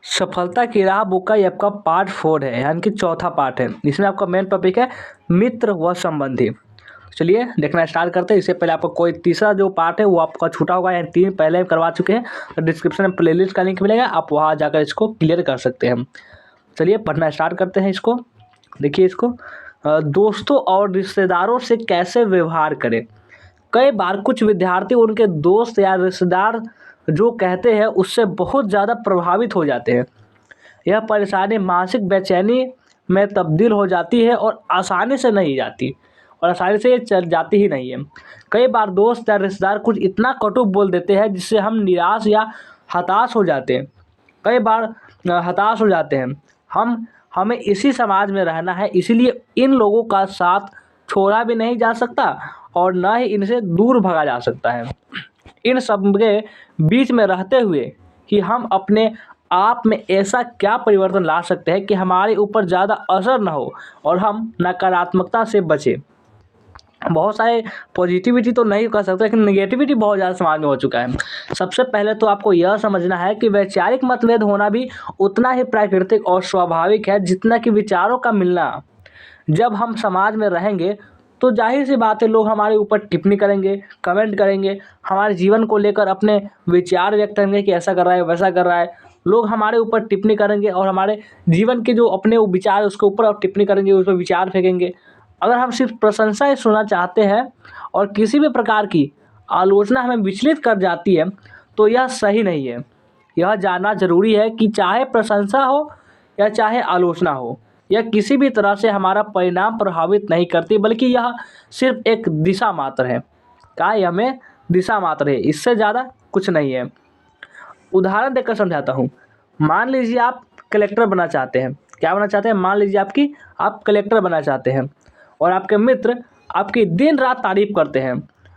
सफलता की राह बुक का ये आपका पार्ट 4 है, यानी कि चौथा पार्ट है। इसमें आपका मेन टॉपिक है मित्र व संबंधी। चलिए देखना स्टार्ट करते हैं। इससे पहले आपको कोई तीसरा जो पार्ट है वो आपका छूटा होगा, यानी 3 पहले करवा चुके हैं, तो डिस्क्रिप्शन में प्लेलिस्ट का लिंक मिलेगा, आप वहाँ जाकर इसको क्लियर कर सकते हैं। चलिए पढ़ना स्टार्ट करते हैं इसको। देखिए इसको, दोस्तों और रिश्तेदारों से कैसे व्यवहार करें। कई बार कुछ विद्यार्थी उनके दोस्त या रिश्तेदार जो कहते हैं उससे बहुत ज़्यादा प्रभावित हो जाते हैं। यह परेशानी मानसिक बेचैनी में तब्दील हो जाती है और आसानी से नहीं जाती, और आसानी से ये चल जाती ही नहीं है। कई बार दोस्त या रिश्तेदार कुछ इतना कटु बोल देते हैं जिससे हम निराश या हताश हो जाते हैं। कई बार हताश हो जाते हैं। हमें इसी समाज में रहना है, इसीलिए इन लोगों का साथ छोड़ा भी नहीं जा सकता और न ही इनसे दूर भगा जा सकता है। इन सब के बीच में रहते हुए कि हम अपने आप में ऐसा क्या परिवर्तन ला सकते हैं कि हमारे ऊपर ज़्यादा असर ना हो और हम नकारात्मकता से बचें। बहुत सारे पॉजिटिविटी तो नहीं कर सकते, लेकिन नेगेटिविटी बहुत ज़्यादा समाज में हो चुका है। सबसे पहले तो आपको यह समझना है कि वैचारिक मतभेद होना भी उतना ही प्राकृतिक और स्वाभाविक है जितना कि विचारों का मिलना। जब हम समाज में रहेंगे तो जाहिर सी बात है, लोग हमारे ऊपर टिप्पणी करेंगे, कमेंट करेंगे, हमारे जीवन को लेकर अपने विचार व्यक्त करेंगे कि ऐसा कर रहा है, वैसा कर रहा है। लोग हमारे ऊपर टिप्पणी करेंगे और हमारे जीवन के जो अपने वो विचार है उसके ऊपर और टिप्पणी करेंगे, उस पर विचार फेंकेंगे। अगर हम सिर्फ प्रशंसा ही सुनना चाहते हैं और किसी भी प्रकार की आलोचना हमें विचलित कर जाती है, तो यह सही नहीं है। यह जानना ज़रूरी है कि चाहे प्रशंसा हो या चाहे आलोचना हो, यह किसी भी तरह से हमारा परिणाम प्रभावित नहीं करती, बल्कि यह सिर्फ एक दिशा मात्र है। क्या है? हमें दिशा मात्र है, इससे ज़्यादा कुछ नहीं है। उदाहरण देकर समझाता हूँ। मान लीजिए आप कलेक्टर बनना चाहते हैं। क्या बनना चाहते हैं? मान लीजिए आप कलेक्टर बनना चाहते हैं और आपके मित्र आपकी दिन रात तारीफ़ करते हैं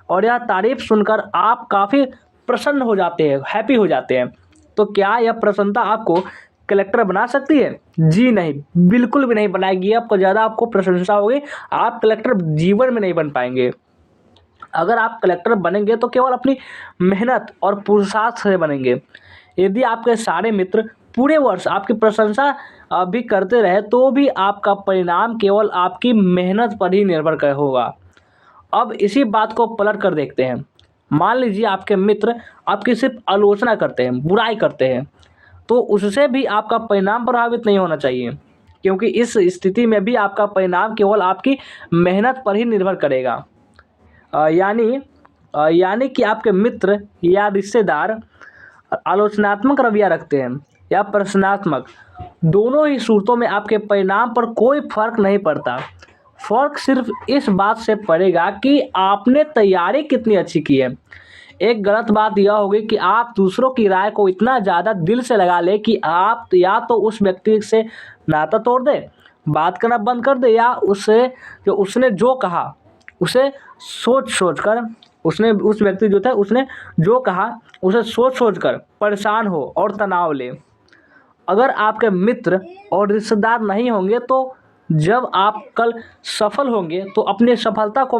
और यह तारीफ़ सुनकर आप काफ़ी प्रसन्न हो जाते हैं, हैप्पी हो जाते हैं। तो क्या यह प्रसन्नता आपको कलेक्टर बना सकती है? जी नहीं, बिल्कुल भी नहीं बनाएगी। आपको ज़्यादा आपको प्रशंसा होगी, आप कलेक्टर जीवन में नहीं बन पाएंगे। अगर आप कलेक्टर बनेंगे तो केवल अपनी मेहनत और पुरुषार्थ से बनेंगे। यदि आपके सारे मित्र पूरे वर्ष आपकी प्रशंसा भी करते रहे तो भी आपका परिणाम केवल आपकी मेहनत पर ही निर्भर कर होगा। अब इसी बात को पलट कर देखते हैं। मान लीजिए आपके मित्र आपकी सिर्फ आलोचना करते हैं, बुराई करते हैं, तो उससे भी आपका परिणाम प्रभावित नहीं होना चाहिए, क्योंकि इस स्थिति में भी आपका परिणाम केवल आपकी मेहनत पर ही निर्भर करेगा। यानी कि आपके मित्र या रिश्तेदार आलोचनात्मक रवैया रखते हैं या प्रश्नात्मक, दोनों ही सूरतों में आपके परिणाम पर कोई फर्क नहीं पड़ता। फर्क सिर्फ इस बात से पड़ेगा कि आपने तैयारी कितनी अच्छी की है। एक गलत बात यह होगी कि आप दूसरों की राय को इतना ज़्यादा दिल से लगा ले कि आप या तो उस व्यक्ति से नाता तोड़ दे, बात करना बंद कर दे, या उसने जो कहा उसे सोच कर उसने उस व्यक्ति जो था उसने जो कहा उसे सोच कर परेशान हो और तनाव ले। अगर आपके मित्र और रिश्तेदार नहीं होंगे तो जब आप कल सफल होंगे तो अपनी सफलता को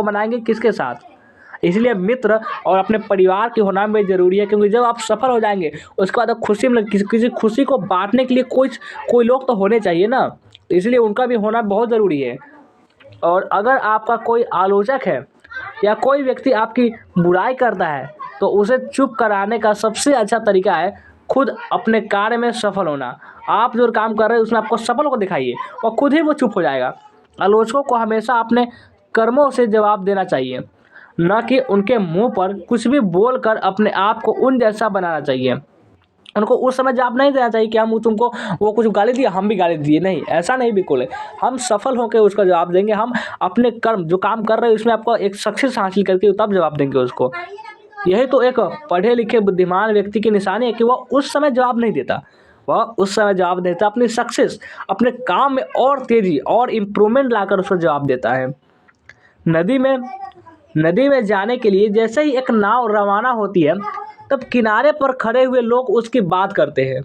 मनाएंगे किसके साथ? इसलिए मित्र और अपने परिवार के होना भी ज़रूरी है, क्योंकि जब आप सफल हो जाएंगे उसके बाद आप खुशी में किसी खुशी को बांटने के लिए कोई लोग तो होने चाहिए ना, तो इसलिए उनका भी होना बहुत ज़रूरी है। और अगर आपका कोई आलोचक है या कोई व्यक्ति आपकी बुराई करता है तो उसे चुप कराने का सबसे अच्छा तरीका है खुद अपने कार्य में सफल होना। आप जो काम कर रहे हैं उसमें आपको सफल को दिखाइए और खुद ही वो चुप हो जाएगा। आलोचकों को हमेशा अपने कर्मों से जवाब देना चाहिए, न कि उनके मुंह पर कुछ भी बोलकर अपने आप को उन जैसा बनाना चाहिए। उनको उस समय जवाब नहीं देना चाहिए कि हम तुमको वो कुछ गाली दिया हम भी गाली दिए, नहीं, ऐसा नहीं, बिल्कुल है। हम सफल होकर उसका जवाब देंगे। हम अपने कर्म जो काम कर रहे हैं उसमें आपको एक सक्सेस हासिल करके तब जवाब देंगे उसको। यही तो एक पढ़े लिखे बुद्धिमान व्यक्ति की निशानी है कि वह उस समय जवाब नहीं देता, वह उस समय जवाब देता अपनी सक्सेस, अपने काम में और तेज़ी और इम्प्रूवमेंट लाकर उसको जवाब देता है। नदी में जाने के लिए जैसे ही एक नाव रवाना होती है तब किनारे पर खड़े हुए लोग उसकी बात करते हैं।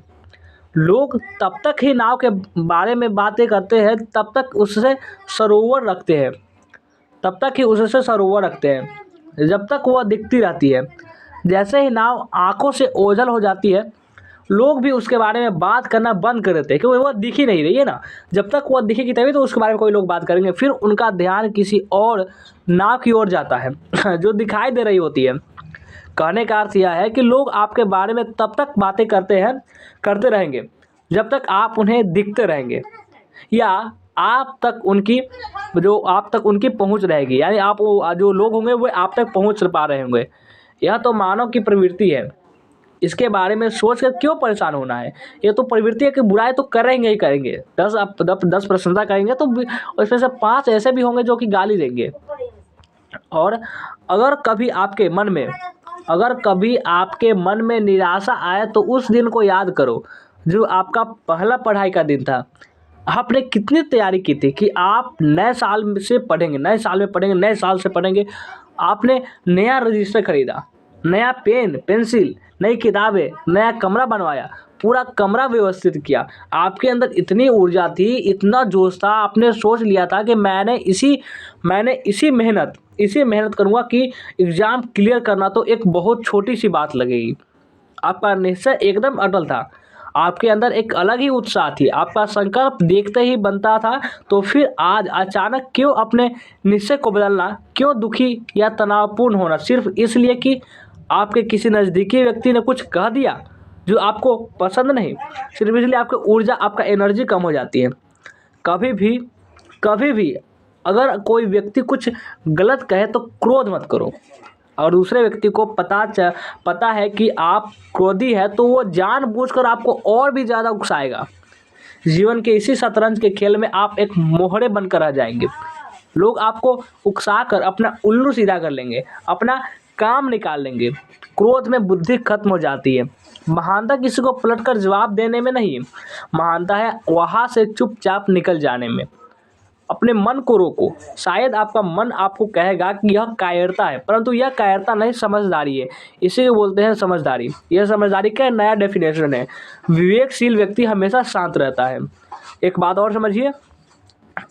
लोग तब तक ही नाव के बारे में बातें करते हैं तब तक उससे सरोवर रखते हैं जब तक वह दिखती रहती है। जैसे ही नाव आंखों से ओझल हो जाती है लोग भी उसके बारे में बात करना बंद कर देते हैं क्योंकि वो दिख ही नहीं रही है ना। जब तक वो दिखेगी तभी तो उसके बारे में कोई लोग बात करेंगे। फिर उनका ध्यान किसी और नाव की ओर जाता है जो दिखाई दे रही होती है। कहने का अर्थ यह है कि लोग आपके बारे में तब तक बातें करते रहेंगे जब तक आप उन्हें दिखते रहेंगे, या आप तक उनकी पहुंच रहेगी, यानी आप वो जो लोग होंगे वो आप तक पहुंच पा रहे होंगे। यह तो मानव की प्रवृत्ति है। इसके बारे में सोच कर क्यों परेशान होना है। ये तो प्रवृत्ति है कि बुराई तो करेंगे ही करेंगे। 10 प्रशंसा करेंगे तो उसमें से 5 ऐसे भी होंगे जो कि गाली देंगे। और अगर कभी आपके मन में निराशा आए तो उस दिन को याद करो जो आपका पहला पढ़ाई का दिन था। आपने कितनी तैयारी की थी कि आप नए साल में पढ़ेंगे, नए साल से पढ़ेंगे। आपने नया रजिस्टर खरीदा, नया पेन पेंसिल, नई किताबें, नया कमरा बनवाया, पूरा कमरा व्यवस्थित किया। आपके अंदर इतनी ऊर्जा थी, इतना जोश था, आपने सोच लिया था कि मैंने इसी मेहनत करूँगा कि एग्ज़ाम क्लियर करना तो एक बहुत छोटी सी बात लगेगी। आपका निश्चय एकदम अटल था। आपके अंदर एक अलग ही उत्साह थी। आपका संकल्प देखते ही बनता था। तो फिर आज अचानक क्यों अपने निश्चय को बदलना? क्यों दुखी या तनावपूर्ण होना सिर्फ इसलिए कि आपके किसी नज़दीकी व्यक्ति ने कुछ कह दिया जो आपको पसंद नहीं? सिर्फ इसलिए आपकी ऊर्जा, आपका एनर्जी कम हो जाती है। कभी भी अगर कोई व्यक्ति कुछ गलत कहे तो क्रोध मत करो। और दूसरे व्यक्ति को पता है कि आप क्रोधी है तो वो जानबूझकर आपको और भी ज़्यादा उकसाएगा। जीवन के इसी शतरंज के खेल में आप एक मोहरे बनकर रह जाएंगे। लोग आपको उकसाकर अपना उल्लू सीधा कर लेंगे, अपना काम निकाल लेंगे। क्रोध में बुद्धि खत्म हो जाती है। महानता किसी को पलटकर जवाब देने में नहीं है, महानता है वहाँ से चुपचाप निकल जाने में। अपने मन को रोको। शायद आपका मन आपको कहेगा कि यह कायरता है, परंतु यह कायरता नहीं, समझदारी है। इसी को बोलते हैं समझदारी। यह समझदारी का नया डेफिनेशन है। विवेकशील व्यक्ति हमेशा शांत रहता है। एक बात और समझिए,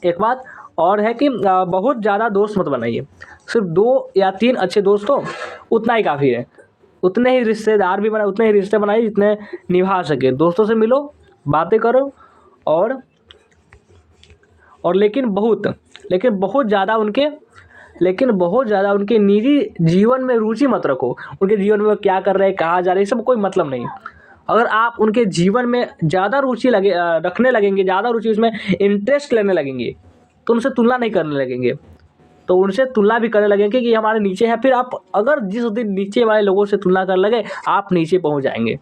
एक बात और है कि बहुत ज़्यादा दोस्त मत बनाइए। सिर्फ 2 या 3 अच्छे दोस्त हो उतना ही काफ़ी है। उतने ही रिश्ते बनाइए जितने निभा सके। दोस्तों से मिलो, बातें करो, और लेकिन बहुत ज़्यादा उनके निजी जीवन में रुचि मत रखो। उनके जीवन में वो क्या कर रहे हैं, कहाँ जा रहे हैं, सब कोई मतलब नहीं। अगर आप उनके जीवन में ज़्यादा रुचि रखने लगेंगे, ज़्यादा रुचि उसमें इंटरेस्ट लेने लगेंगे तो उनसे तुलना नहीं करने लगेंगे, तो उनसे तुलना भी करने लगेंगे कि हमारे नीचे है। फिर आप अगर जिस दिन नीचे वाले लोगों से तुलना करने लगे, आप नीचे पहुंच जाएंगे।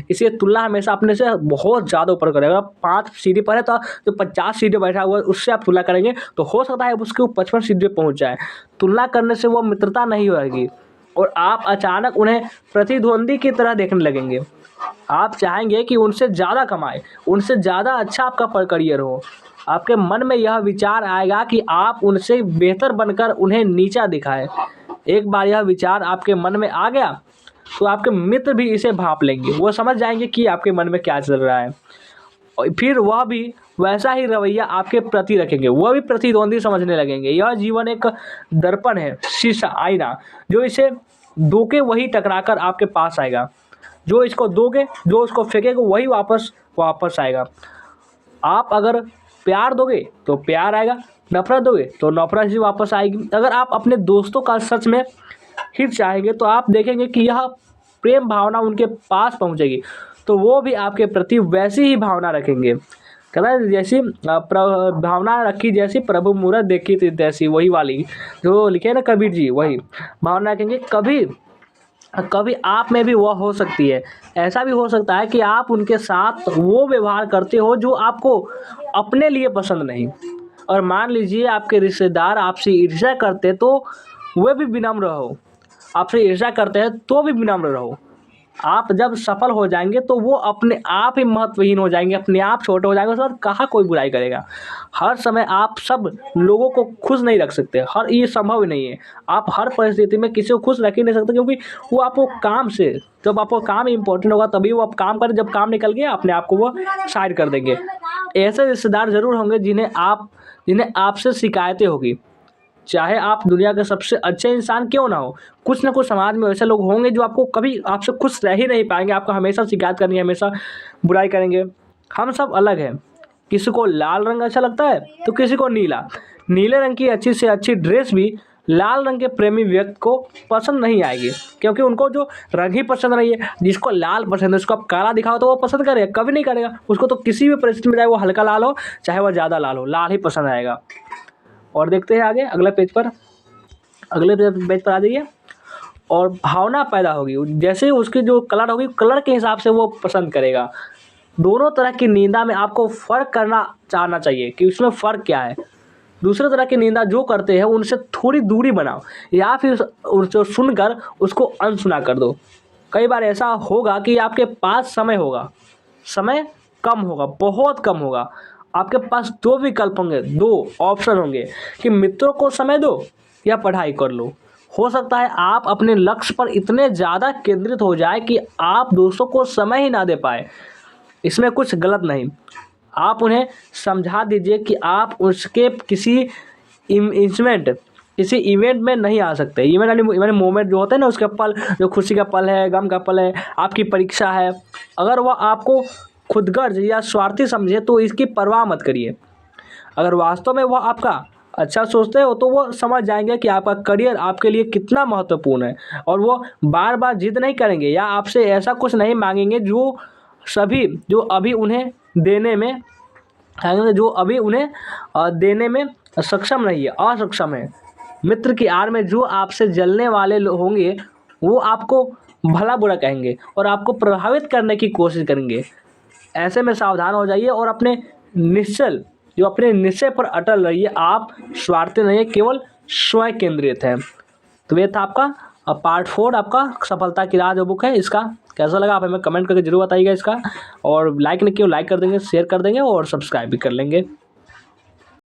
इसलिए तुलना हमेशा अपने से बहुत ज़्यादा ऊपर करेगा। अगर 5 सीढ़ी पर है तो जो 50 सीढ़ी बैठा हुआ है उससे आप तुलना करेंगे तो हो सकता है उसके 55 सीढ़ी पर पहुँच जाए। तुलना करने से वो मित्रता नहीं होगी और आप अचानक उन्हें प्रतिद्वंदी की तरह देखने लगेंगे। आप चाहेंगे कि उनसे ज़्यादा कमाएं, उनसे ज़्यादा अच्छा आपका करियर हो। आपके मन में यह विचार आएगा कि आप उनसे बेहतर बनकर उन्हें नीचा दिखाएं। एक बार यह विचार आपके मन में आ गया तो आपके मित्र भी इसे भांप लेंगे। वो समझ जाएंगे कि आपके मन में क्या चल रहा है और फिर वह भी वैसा ही रवैया आपके प्रति रखेंगे। वह भी प्रतिद्वंदी समझने लगेंगे। यह जीवन एक दर्पण है, शीशा, आईना। जो इसे दोगे वही टकराकर आपके पास आएगा। जो इसको दोगे, जो उसको फेंकेगा वही वापस आएगा। आप अगर प्यार दोगे तो प्यार आएगा, नफरत दोगे तो नफरत ही वापस आएगी। अगर आप अपने दोस्तों का सच में हित चाहेंगे तो आप देखेंगे कि यह प्रेम भावना उनके पास पहुंचेगी तो वो भी आपके प्रति वैसी ही भावना रखेंगे। कहना जैसी भावना रखी जैसी प्रभु मूरत देखी थी तैसी, वही वाली जो लिखे ना कबीर जी, वही भावना रखेंगे। कभी आप में भी वह हो सकती है। ऐसा भी हो सकता है कि आप उनके साथ वो व्यवहार करते हो जो आपको अपने लिए पसंद नहीं। और मान लीजिए आपके रिश्तेदार आपसे ईर्ष्या करते तो वे भी विनम्र रहो। आपसे ईर्ष्या करते हैं तो भी विनम्र रहो। आप जब सफल हो जाएंगे तो वो अपने आप ही महत्वहीन हो जाएंगे, अपने आप छोटे हो जाएंगे। उसके बाद कहाँ कोई बुराई करेगा। हर समय आप सब लोगों को खुश नहीं रख सकते, ये संभव ही नहीं है। आप हर परिस्थिति में किसी को खुश रख ही नहीं सकते क्योंकि वो आपको काम से, जब आपको काम इम्पोर्टेंट होगा तभी वो आप काम करें। जब काम निकल गया अपने आप को वो साइड कर देंगे। ऐसे रिश्तेदार ज़रूर होंगे जिन्हें आपसे शिकायतें होगी, चाहे आप दुनिया के सबसे अच्छे इंसान क्यों ना हो, कुछ ना कुछ समाज में ऐसे लोग होंगे जो आपको कभी आपसे खुश रह ही नहीं पाएंगे, आपको हमेशा शिकायत करनी है, हमेशा बुराई करेंगे। हम सब अलग हैं, किसी को लाल रंग अच्छा लगता है तो किसी को नीला। नीले रंग की अच्छी से अच्छी ड्रेस भी लाल रंग के प्रेमी व्यक्ति को पसंद नहीं आएगी, क्योंकि उनको जो रंग ही पसंद नहीं है। जिसको लाल पसंद है उसको आप काला दिखाओ तो वो पसंद करेगा, कभी नहीं करेगा। उसको तो किसी भी परिस्थिति में, चाहे वो हल्का लाल हो चाहे वो ज़्यादा लाल हो, लाल ही पसंद आएगा। और देखते हैं आगे अगले पेज पर, अगले पेज पर आ जाइए। और भावना पैदा होगी, जैसे ही उसकी जो कलर होगी, कलर के हिसाब से वो पसंद करेगा। दोनों तरह की निंदा में आपको फ़र्क करना चाहना चाहिए कि उसमें फ़र्क क्या है। दूसरे तरह की निंदा जो करते हैं उनसे थोड़ी दूरी बनाओ, या फिर उसे सुनकर उसको अनसुना कर दो। कई बार ऐसा होगा कि आपके पास समय होगा, समय कम होगा, बहुत कम होगा। आपके पास दो विकल्प होंगे, दो ऑप्शन होंगे कि मित्रों को समय दो या पढ़ाई कर लो। हो सकता है आप अपने लक्ष्य पर इतने ज़्यादा केंद्रित हो जाए कि आप दोस्तों को समय ही ना दे पाए। इसमें कुछ गलत नहीं, आप उन्हें समझा दीजिए कि आप उसके किसी किसी इवेंट में नहीं आ सकते। इवेंट यानी मोमेंट जो होते हैं ना, उसके पल, जो खुशी का पल है, गम का पल है, आपकी परीक्षा है। अगर वह आपको खुदगर्ज या स्वार्थी समझे तो इसकी परवाह मत करिए। अगर वास्तव में वह आपका अच्छा सोचते हो तो वो समझ जाएंगे कि आपका करियर आपके लिए कितना महत्वपूर्ण है, और वो बार बार जिद नहीं करेंगे या आपसे ऐसा कुछ नहीं मांगेंगे जो अभी उन्हें देने में देने में सक्षम नहीं है, असक्षम है। मित्र की आड़ में जो आपसे जलने वाले लोग होंगे वो आपको भला बुरा कहेंगे और आपको प्रभावित करने की कोशिश करेंगे। ऐसे में सावधान हो जाइए और अपने निश्चय पर अटल रहिए। आप स्वार्थी नहीं है, केवल स्वयं केंद्रित है। तो ये था आपका पार्ट 4 आपका सफलता की राह जो बुक है। इसका कैसा लगा आप हमें कमेंट करके जरूर बताइएगा इसका, और लाइक नहीं किया लाइक कर देंगे, शेयर कर देंगे और सब्सक्राइब भी कर लेंगे।